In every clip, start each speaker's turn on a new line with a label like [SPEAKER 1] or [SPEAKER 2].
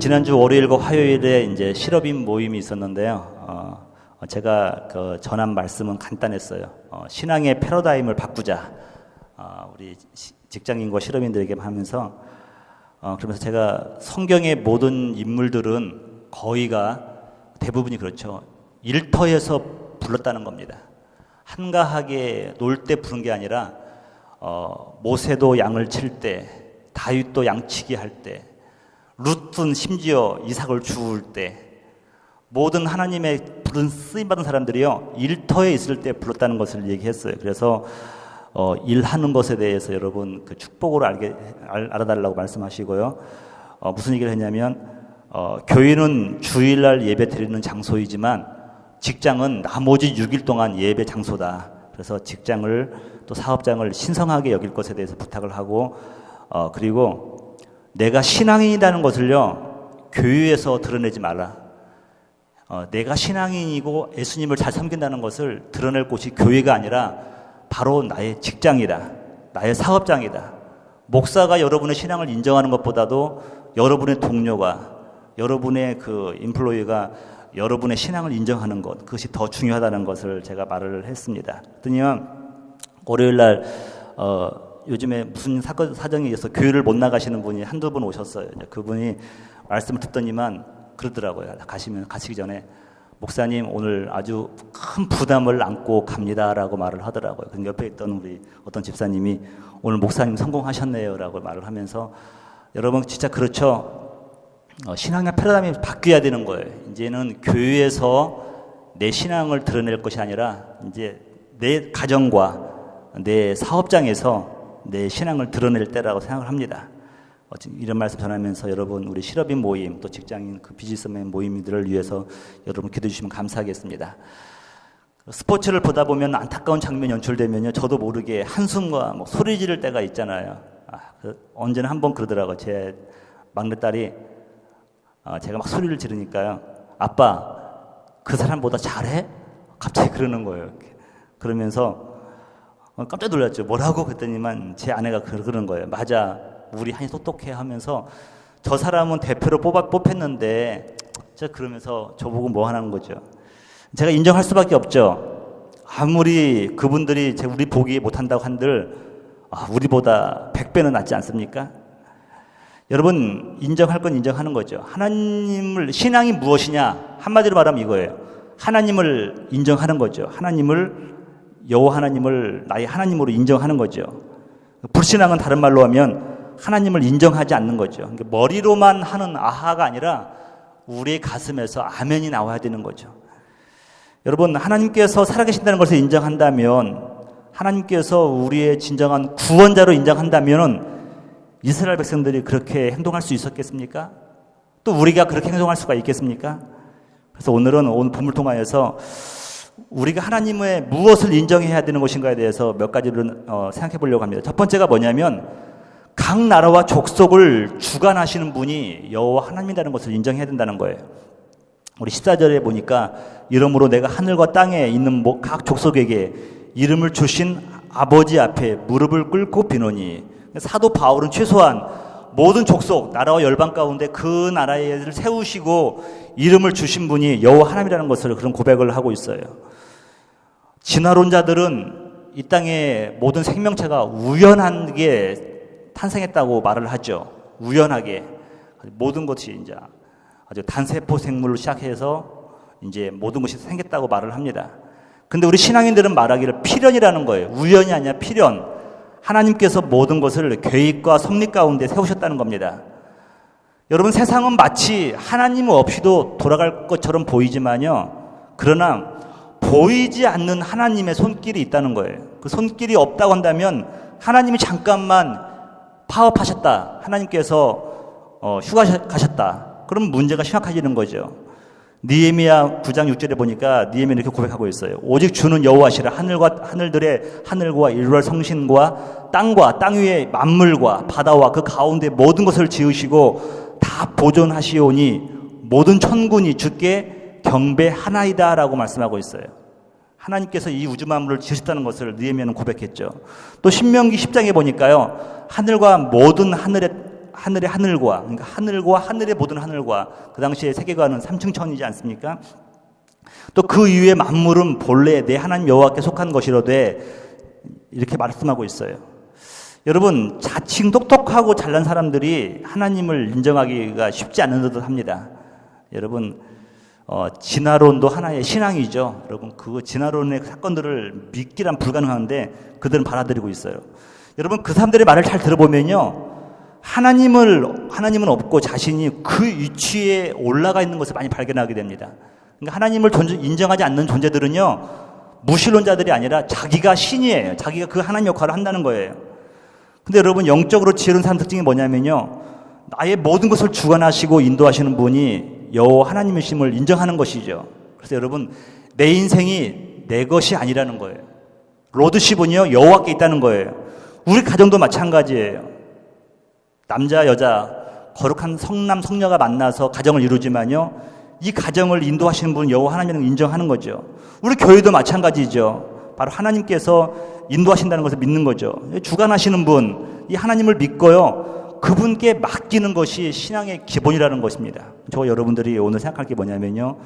[SPEAKER 1] 지난주 월요일과 화요일에 이제 실업인 모임이 있었는데요. 제가 그 전한 말씀은 간단했어요. 신앙의 패러다임을 바꾸자. 우리 직장인과 실업인들에게 하면서 그러면서 제가 성경의 모든 인물들은 거의가 대부분이 그렇죠. 일터에서 불렀다는 겁니다. 한가하게 놀 때 부른 게 아니라 모세도 양을 칠 때, 다윗도 양치기 할 때, 룻은 심지어 이삭을 주울 때, 모든 하나님의 부른 쓰임받은 사람들이요 일터에 있을 때 불렀다는 것을 얘기했어요. 그래서 일하는 것에 대해서 여러분 그 축복으로 알아달라고 말씀하시고요. 무슨 얘기를 했냐면 교회는 주일날 예배 드리는 장소이지만 직장은 나머지 6일 동안 예배 장소다. 그래서 직장을 또 사업장을 신성하게 여길 것에 대해서 부탁을 하고 그리고 내가 신앙인이라는 것을요 교회에서 드러내지 말라. 내가 신앙인이고 예수님을 잘 섬긴다는 것을 드러낼 곳이 교회가 아니라 바로 나의 직장이다. 나의 사업장이다. 목사가 여러분의 신앙을 인정하는 것보다도 여러분의 동료가 여러분의 그 인플로이가 여러분의 신앙을 인정하는 것, 그것이 더 중요하다는 것을 제가 말을 했습니다. 그랬더니 월요일날 요즘에 무슨 사정에 의해서 교회를 못 나가시는 분이 한두 분 오셨어요. 그분이 말씀을 듣더니만 그러더라고요. 가시기 전에 목사님 오늘 아주 큰 부담을 안고 갑니다라고 말을 하더라고요. 그 옆에 있던 우리 어떤 집사님이 오늘 목사님 성공하셨네요라고 말을 하면서 여러분 진짜 그렇죠. 신앙의 패러다임이 바뀌어야 되는 거예요. 이제는 교회에서 내 신앙을 드러낼 것이 아니라 이제 내 가정과 내 사업장에서 내 신앙을 드러낼 때라고 생각을 합니다. 이런 말씀 전하면서 여러분 우리 실업인 모임 또 직장인 그 비즈니스맨 모임들을 위해서 여러분 기도해 주시면 감사하겠습니다. 스포츠를 보다 보면 안타까운 장면이 연출되면요 저도 모르게 한숨과 뭐 소리 지를 때가 있잖아요. 언제나 한번 그러더라고요. 제 막내딸이 제가 막 소리를 지르니까요. 아빠 그 사람보다 잘해? 갑자기 그러는 거예요. 이렇게. 그러면서 깜짝 놀랐죠. 뭐라고 그랬더니만 제 아내가 그러는 거예요. 맞아. 우리 한이 똑똑해 하면서 저 사람은 대표로 뽑혔는데 그러면서 저보고 뭐 하는 거죠. 제가 인정할 수밖에 없죠. 아무리 그분들이 우리 보기 못한다고 한들 우리보다 100배는 낫지 않습니까? 여러분 인정할 건 인정하는 거죠. 하나님을 신앙이 무엇이냐 한마디로 말하면 이거예요. 하나님을 인정하는 거죠. 여호와 하나님을 나의 하나님으로 인정하는 거죠. 불신앙은 다른 말로 하면 하나님을 인정하지 않는 거죠. 머리로만 하는 아하가 아니라 우리의 가슴에서 아멘이 나와야 되는 거죠. 여러분 하나님께서 살아계신다는 것을 인정한다면 하나님께서 우리의 진정한 구원자로 인정한다면 이스라엘 백성들이 그렇게 행동할 수 있었겠습니까? 또 우리가 그렇게 행동할 수가 있겠습니까? 그래서 오늘 본문을 통하여서 우리가 하나님의 무엇을 인정해야 되는 것인가에 대해서 몇 가지를 생각해 보려고 합니다. 첫 번째가 뭐냐면 각 나라와 족속을 주관하시는 분이 여호와 하나님이라는 것을 인정해야 된다는 거예요. 우리 14절에 보니까 이러므로 내가 하늘과 땅에 있는 각 족속에게 이름을 주신 아버지 앞에 무릎을 꿇고 비노니 사도 바울은 최소한 모든 족속, 나라와 열방 가운데 그 나라를 세우시고 이름을 주신 분이 여호와 하나님이라는 것을 그런 고백을 하고 있어요. 진화론자들은 이 땅의 모든 생명체가 우연하게 탄생했다고 말을 하죠. 우연하게 모든 것이 이제 아주 단세포 생물로 시작해서 이제 모든 것이 생겼다고 말을 합니다. 근데 우리 신앙인들은 말하기를 필연이라는 거예요. 우연이 아니라 필연. 하나님께서 모든 것을 계획과 섭리 가운데 세우셨다는 겁니다. 여러분 세상은 마치 하나님 없이도 돌아갈 것처럼 보이지만요. 그러나 보이지 않는 하나님의 손길이 있다는 거예요. 그 손길이 없다고 한다면 하나님이 잠깐만 파업하셨다. 하나님께서 휴가 가셨다. 그럼 문제가 심각해지는 거죠. 느헤미야 9장 6절에 보니까 느헤미야는 이렇게 고백하고 있어요. 오직 주는 여호와시라 하늘과 일월 성신과 땅과 땅 위의 만물과 바다와 그 가운데 모든 것을 지으시고 다 보존하시오니 모든 천군이 주께 경배하나이다라고 말씀하고 있어요. 하나님께서 이 우주 만물을 지으셨다는 것을 느헤미야는 고백했죠. 또 신명기 10장에 보니까요. 하늘과 모든 하늘의 하늘과, 그러니까 하늘과 하늘의 모든 하늘과, 그 당시에 세계관은 삼층천이지 않습니까? 또 그 이후의 만물은 본래 내 하나님 여호와께 속한 것이로되 이렇게 말씀하고 있어요. 여러분, 자칭 똑똑하고 잘난 사람들이 하나님을 인정하기가 쉽지 않은 듯 합니다. 여러분, 진화론도 하나의 신앙이죠. 여러분, 그 진화론의 사건들을 믿기란 불가능한데 그들은 받아들이고 있어요. 여러분, 그 사람들의 말을 잘 들어보면요, 하나님은 없고 자신이 그 위치에 올라가 있는 것을 많이 발견하게 됩니다. 그러니까 하나님을 인정하지 않는 존재들은요, 무신론자들이 아니라 자기가 신이에요. 자기가 그 하나님 역할을 한다는 거예요. 근데 여러분, 영적으로 지혜로운 사람 특징이 뭐냐면요, 나의 모든 것을 주관하시고 인도하시는 분이 여호와 하나님이심을 인정하는 것이죠. 그래서 여러분, 내 인생이 내 것이 아니라는 거예요. 로드십은요, 여호와께 있다는 거예요. 우리 가정도 마찬가지예요. 남자 여자 거룩한 성남 성녀가 만나서 가정을 이루지만요, 이 가정을 인도하시는 분은 여호와 하나님을 인정하는 거죠. 우리 교회도 마찬가지죠. 바로 하나님께서 인도하신다는 것을 믿는 거죠. 주관하시는 분, 이 하나님을 믿고요, 그분께 맡기는 것이 신앙의 기본이라는 것입니다. 저 여러분들이 오늘 생각할 게 뭐냐면요,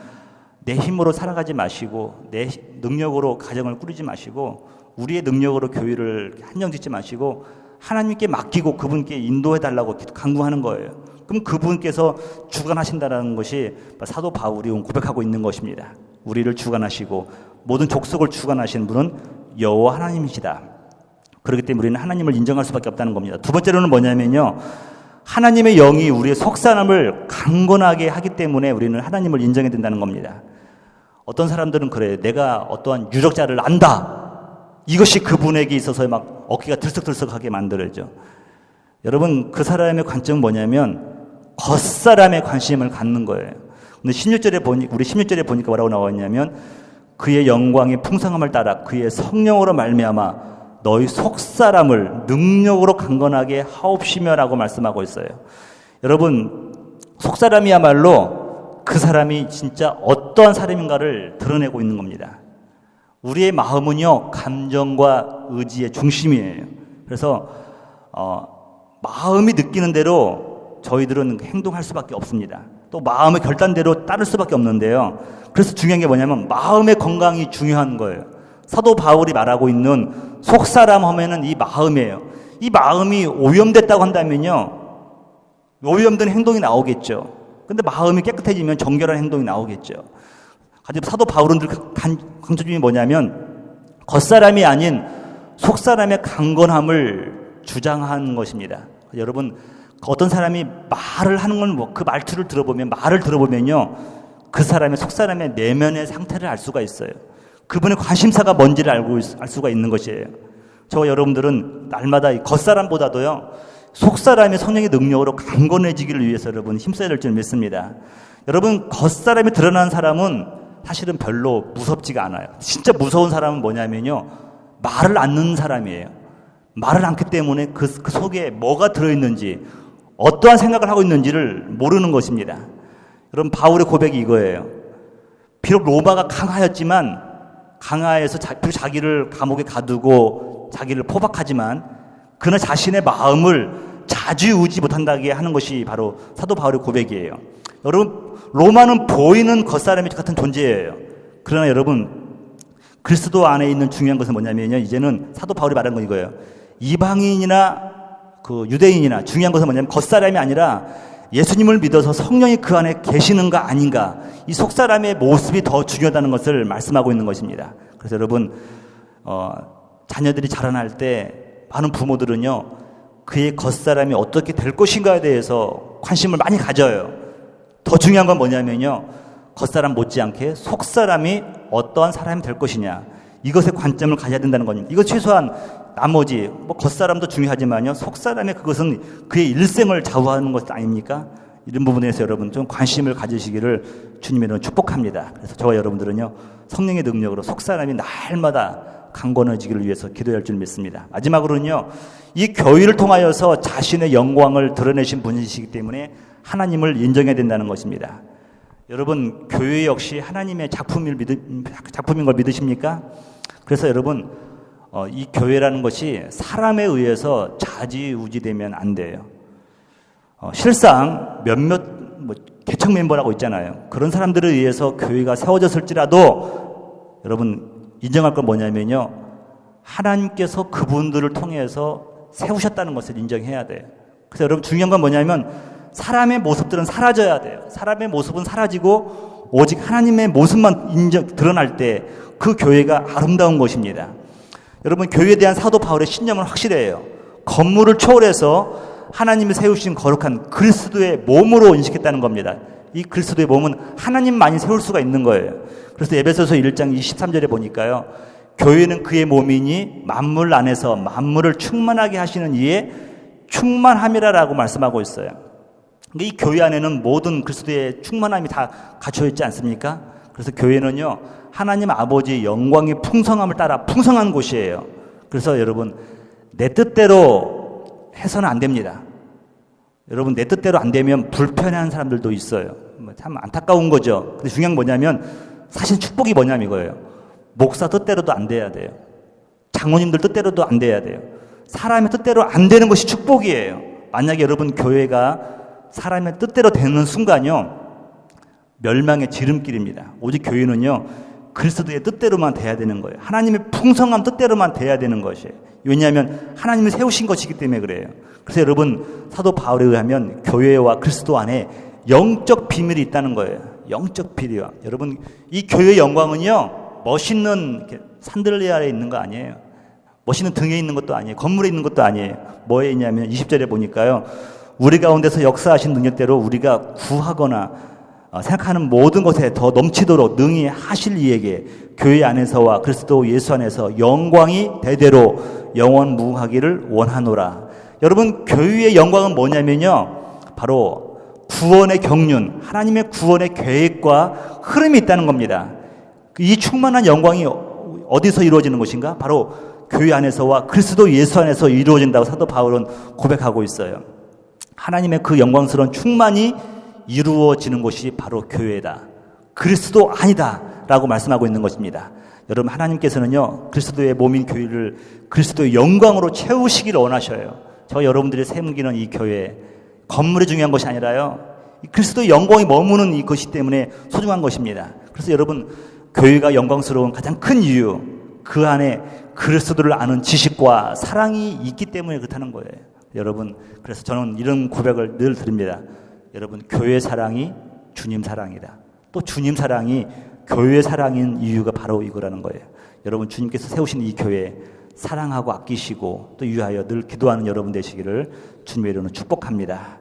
[SPEAKER 1] 내 힘으로 살아가지 마시고, 내 능력으로 가정을 꾸리지 마시고, 우리의 능력으로 교회를 한정짓지 마시고, 하나님께 맡기고 그분께 인도해달라고 간구하는 거예요. 그럼 그분께서 주관하신다는 것이 사도 바울이 고백하고 있는 것입니다. 우리를 주관하시고 모든 족속을 주관하시는 분은 여호와 하나님이시다. 그렇기 때문에 우리는 하나님을 인정할 수밖에 없다는 겁니다. 두 번째로는 뭐냐면요, 하나님의 영이 우리의 속사람을 강건하게 하기 때문에 우리는 하나님을 인정해야 된다는 겁니다. 어떤 사람들은 그래요. 내가 어떠한 유력자를 안다. 이것이 그분에게 있어서 막 어깨가 들썩들썩하게 만들어져. 여러분, 그 사람의 관점은 뭐냐면 겉사람의 관심을 갖는 거예요. 근데 우리 16절에 보니까 뭐라고 나왔냐면, 그의 영광의 풍성함을 따라 그의 성령으로 말미암아 너희 속사람을 능력으로 강건하게 하옵시며라고 말씀하고 있어요. 여러분, 속사람이야말로 그 사람이 진짜 어떠한 사람인가를 드러내고 있는 겁니다. 우리의 마음은요, 감정과 의지의 중심이에요. 그래서 마음이 느끼는 대로 저희들은 행동할 수밖에 없습니다. 또 마음의 결단대로 따를 수밖에 없는데요. 그래서 중요한 게 뭐냐면 마음의 건강이 중요한 거예요. 사도 바울이 말하고 있는 속사람 하면은 이 마음이에요. 이 마음이 오염됐다고 한다면요, 오염된 행동이 나오겠죠. 근데 마음이 깨끗해지면 정결한 행동이 나오겠죠. 하지만 사도 바울은 강조점이 뭐냐면 겉사람이 아닌 속사람의 강건함을 주장한 것입니다. 여러분, 어떤 사람이 말을 하는 건 그 말투를 들어보면, 말을 들어보면요, 그 사람의 속사람의 내면의 상태를 알 수가 있어요. 그분의 관심사가 뭔지를 알 수가 있는 것이에요. 저와 여러분들은 날마다 이 겉사람보다도요, 속사람의 성령의 능력으로 강건해지기를 위해서 여러분 힘써야 될 줄 믿습니다. 여러분, 겉사람이 드러나는 사람은 사실은 별로 무섭지가 않아요. 진짜 무서운 사람은 뭐냐면요, 말을 않는 사람이에요. 말을 않기 때문에 그 속에 뭐가 들어있는지, 어떠한 생각을 하고 있는지를 모르는 것입니다. 여러분, 바울의 고백이 이거예요. 비록 로마가 강하였지만, 강하에서 자기를 감옥에 가두고 자기를 포박하지만, 그는 자신의 마음을 좌지우지 못한다게 하는 것이 바로 사도 바울의 고백이에요. 여러분, 로마는 보이는 겉사람이 같은 존재예요. 그러나 여러분, 그리스도 안에 있는 중요한 것은 뭐냐면요, 이제는 사도 바울이 말한 건 이거예요. 이방인이나 그 유대인이나 중요한 것은 뭐냐면 겉사람이 아니라 예수님을 믿어서 성령이 그 안에 계시는가 아닌가, 이 속사람의 모습이 더 중요하다는 것을 말씀하고 있는 것입니다. 그래서 여러분, 자녀들이 자라날 때 많은 부모들은요, 그의 겉사람이 어떻게 될 것인가에 대해서 관심을 많이 가져요. 더 중요한 건 뭐냐면요, 겉사람 못지않게 속사람이 어떠한 사람이 될 것이냐, 이것에 관점을 가져야 된다는 겁니다. 이거 최소한 나머지 겉사람도 중요하지만요, 속사람의 그것은 그의 일생을 좌우하는 것 아닙니까? 이런 부분에서 여러분 좀 관심을 가지시기를 주님의 이름으로 축복합니다. 그래서 저와 여러분들은요, 성령의 능력으로 속사람이 날마다 강건해지기를 위해서 기도해야 할 줄 믿습니다. 마지막으로는요, 이 교회를 통하여서 자신의 영광을 드러내신 분이시기 때문에 하나님을 인정해야 된다는 것입니다. 여러분, 교회 역시 하나님의 작품인 걸 믿으십니까? 그래서 여러분, 이 교회라는 것이 사람에 의해서 좌지우지되면 안 돼요. 실상 몇몇 개척 멤버라고 있잖아요. 그런 사람들에 의해서 교회가 세워졌을지라도 여러분 인정할 건 뭐냐면요. 하나님께서 그분들을 통해서 세우셨다는 것을 인정해야 돼요. 그래서 여러분 중요한 건 뭐냐면 사람의 모습들은 사라져야 돼요. 사람의 모습은 사라지고 오직 하나님의 모습만 드러날 때 그 교회가 아름다운 것입니다. 여러분 교회에 대한 사도 바울의 신념은 확실해요. 건물을 초월해서 하나님이 세우신 거룩한 그리스도의 몸으로 인식했다는 겁니다. 이 그리스도의 몸은 하나님만이 세울 수가 있는 거예요. 그래서 에베소서 1장 23절에 보니까요. 교회는 그의 몸이니 만물 안에서 만물을 충만하게 하시는 이의 충만함이라고 말씀하고 있어요. 이 교회 안에는 모든 그리스도의 충만함이 다 갖춰 있지 않습니까? 그래서 교회는요. 하나님 아버지의 영광의 풍성함을 따라 풍성한 곳이에요. 그래서 여러분 내 뜻대로 해서는 안 됩니다. 여러분 내 뜻대로 안 되면 불편해하는 사람들도 있어요. 참 안타까운 거죠. 근데 중요한 건 뭐냐면 사실 축복이 뭐냐면 이거예요. 목사 뜻대로도 안 돼야 돼요. 장로님들 뜻대로도 안 돼야 돼요. 사람의 뜻대로 안 되는 것이 축복이에요. 만약에 여러분 교회가 사람의 뜻대로 되는 순간요. 멸망의 지름길입니다. 오직 교회는요. 그리스도의 뜻대로만 돼야 되는 거예요. 하나님의 풍성한 뜻대로만 돼야 되는 것이에요. 왜냐하면 하나님이 세우신 것이기 때문에 그래요. 그래서 여러분 사도 바울에 의하면 교회와 그리스도 안에 영적 비밀이 있다는 거예요. 영적 비밀. 여러분 이 교회의 영광은요. 멋있는 산들레 아래에 있는 거 아니에요. 멋있는 등에 있는 것도 아니에요. 건물에 있는 것도 아니에요. 뭐에 있냐면 20절에 보니까요. 우리 가운데서 역사하신 능력대로 우리가 구하거나 생각하는 모든 것에 더 넘치도록 능히 하실 이에게 교회 안에서와 그리스도 예수 안에서 영광이 대대로 영원무하기를 원하노라. 여러분 교회의 영광은 뭐냐면요. 바로 구원의 경륜, 하나님의 구원의 계획과 흐름이 있다는 겁니다. 이 충만한 영광이 어디서 이루어지는 것인가? 바로 교회 안에서와 그리스도 예수 안에서 이루어진다고 사도 바울은 고백하고 있어요. 하나님의 그 영광스러운 충만이 이루어지는 곳이 바로 교회다. 그리스도 아니다 라고 말씀하고 있는 것입니다. 여러분 하나님께서는요. 그리스도의 몸인 교회를 그리스도의 영광으로 채우시기를 원하셔요. 저 여러분들이 세우기는 이 교회 건물이 중요한 것이 아니라요. 그리스도의 영광이 머무는 이것이 때문에 소중한 것입니다. 그래서 여러분 교회가 영광스러운 가장 큰 이유 그 안에 그리스도를 아는 지식과 사랑이 있기 때문에 그렇다는 거예요. 여러분 그래서 저는 이런 고백을 늘 드립니다. 여러분 교회 사랑이 주님 사랑이다. 또 주님 사랑이 교회 사랑인 이유가 바로 이거라는 거예요. 여러분 주님께서 세우신 이 교회 사랑하고 아끼시고 또 위하여 늘 기도하는 여러분 되시기를 주님의 이름으로 축복합니다.